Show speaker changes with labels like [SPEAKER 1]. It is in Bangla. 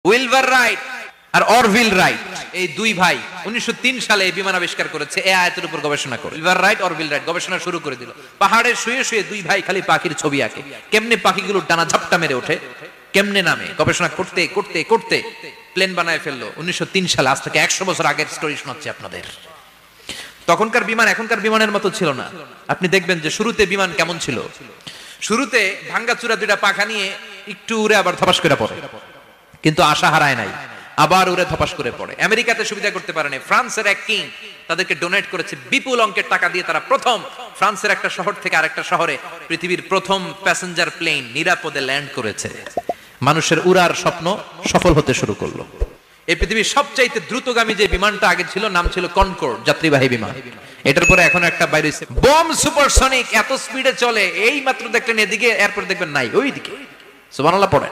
[SPEAKER 1] উইলবার রাইট আর অরভিল রাইট, এই দুই ভাই 1903 সালে এই বিমান আবিষ্কার করেছে এই আয়াতের উপর গবেষণা করে। উইলবার রাইট, অরভিল রাইট গবেষণা শুরু করে দিল। পাহাড়ে শুয়ে শুয়ে দুই ভাই খালি পাখির ছবি আঁকে, কেমনে পাখিগুলো ডানা ঝাপটা মেরে ওঠে, কেমনে নামে, গবেষণা করতে করতে করতে প্লেন বানায় ফেললো 1903 সালে। আজ থেকে 100 বছর আগের স্টোরি শোনাচ্ছি আপনাদের। তখনকার বিমান এখনকার বিমানের মতো ছিল না। আপনি দেখবেন যে শুরুতে বিমান কেমন ছিল, শুরুতে ভাঙ্গাচুরা দুইটা পাখা নিয়ে একটু উড়ে আবার ধপাস করে পড়ে, কিন্তু আশা হারায় নাই, আবার উড়ে ধপাস করে পড়ে। আমেরিকাতে সুবিধা করতে পারেনি, ফ্রান্সের এক কিং তাদেরকে ডোনেট করেছে বিপুল অঙ্কের টাকা দিয়ে। তারা প্রথম ফ্রান্সের একটা শহর থেকে আরেকটা শহরে পৃথিবীর প্রথম প্যাসেঞ্জার প্লেন নিরাপদে ল্যান্ড করেছে। মানুষের উড়ার স্বপ্ন সফল হতে শুরু করলো। এই পৃথিবীর সবচাইতে দ্রুতগামী যে বিমানটা আগে ছিল নাম ছিল কনকর্ড, যাত্রীবাহী বিমান। এটার পরে এখন একটা বাইরে বম সুপারসনিক, এত স্পিডে চলে, এই মাত্র দেখলেন এদিকে, এরপর দেখবেন নাই ওইদিকে। সুবহানাল্লাহ পড়ে।